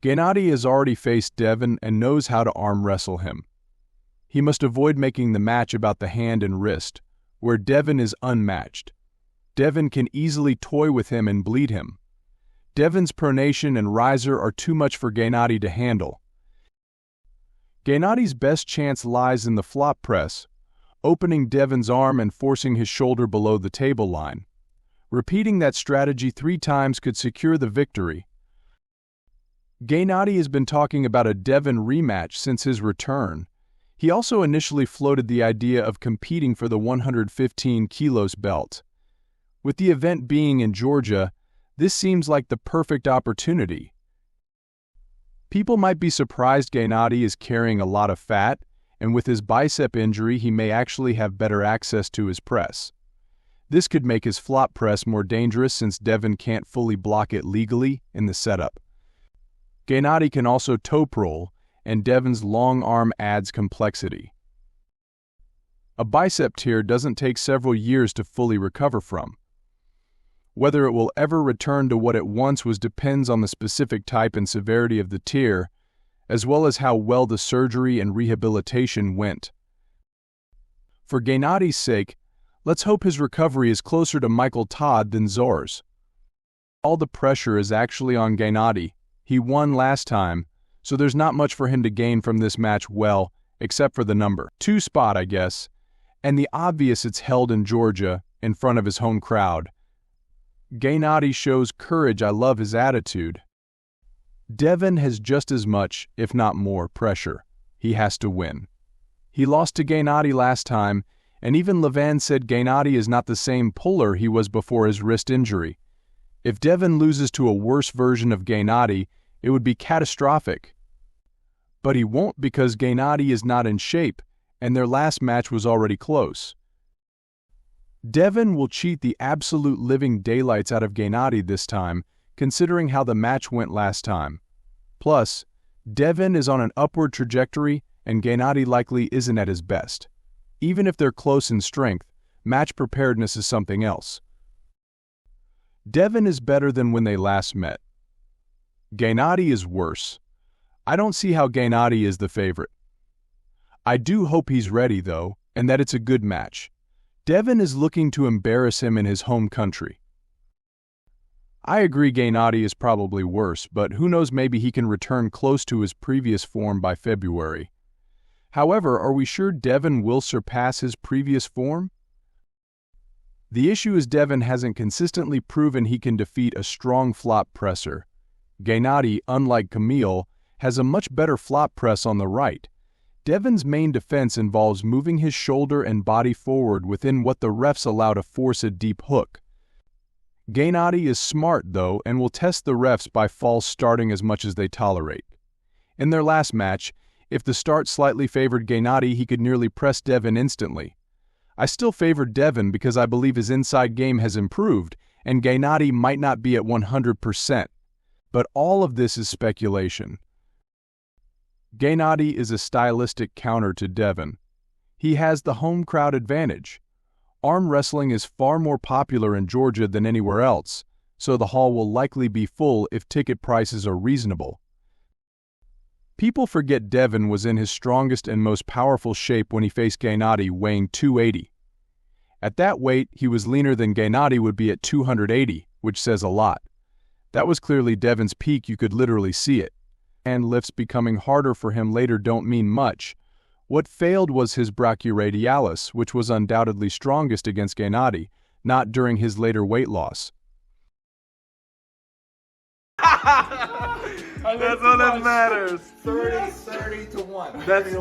Genadi has already faced Devon and knows how to arm wrestle him. He must avoid making the match about the hand and wrist, where Devon is unmatched. Devon can easily toy with him and bleed him. Devon's pronation and riser are too much for Genadi to handle. Genadi's best chance lies in the flop press, opening Devon's arm and forcing his shoulder below the table line. Repeating that strategy 3 times could secure the victory. Genadi has been talking about a Devon rematch since his return. He also initially floated the idea of competing for the 115 kilos belt. With the event being in Georgia, this seems like the perfect opportunity. People might be surprised Genadi is carrying a lot of fat, and with his bicep injury he may actually have better access to his press. This could make his flop press more dangerous since Devon can't fully block it legally in the setup. Genadi can also top roll, and Devon's long arm adds complexity. A bicep tear doesn't take several years to fully recover from. Whether it will ever return to what it once was depends on the specific type and severity of the tear, as well as how well the surgery and rehabilitation went. For Genadi's sake, let's hope his recovery is closer to Michael Todd than Zor's. All the pressure is actually on Genadi. He won last time, so there's not much for him to gain from this match, well, except for the number 2 spot, I guess, and the obvious it's held in Georgia, in front of his home crowd. Genadi shows courage. I love his attitude. Devon has just as much, if not more, pressure. He has to win. He lost to Genadi last time, and even Levan said Genadi is not the same puller he was before his wrist injury. If Devon loses to a worse version of Genadi, it would be catastrophic. But he won't because Genadi is not in shape, and their last match was already close. Devon will cheat the absolute living daylights out of Genadi this time, considering how the match went last time. Plus, Devon is on an upward trajectory, and Genadi likely isn't at his best. Even if they're close in strength, match preparedness is something else. Devon is better than when they last met. Genadi is worse. I don't see how Genadi is the favorite. I do hope he's ready, though, and that it's a good match. Devon is looking to embarrass him in his home country. I agree Genadi is probably worse, but who knows, maybe he can return close to his previous form by February. However, are we sure Devon will surpass his previous form? The issue is Devon hasn't consistently proven he can defeat a strong flop presser. Genadi, unlike Camille, has a much better flop press on the right. Devon's main defense involves moving his shoulder and body forward within what the refs allow to force a deep hook. Genadi is smart, though, and will test the refs by false starting as much as they tolerate. In their last match, if the start slightly favored Genadi, he could nearly press Devon instantly. I still favor Devon because I believe his inside game has improved, and Genadi might not be at 100%. But all of this is speculation. Genadi is a stylistic counter to Devon. He has the home crowd advantage. Arm wrestling is far more popular in Georgia than anywhere else, so the hall will likely be full if ticket prices are reasonable. People forget Devon was in his strongest and most powerful shape when he faced Genadi, weighing 280. At that weight, he was leaner than Genadi would be at 280, which says a lot. That was clearly Devon's peak, you could literally see it. And lifts becoming harder for him later don't mean much. What failed was his brachioradialis, which was undoubtedly strongest against Genadi, not during his later weight loss. That's all that matters. 30 to 1. That's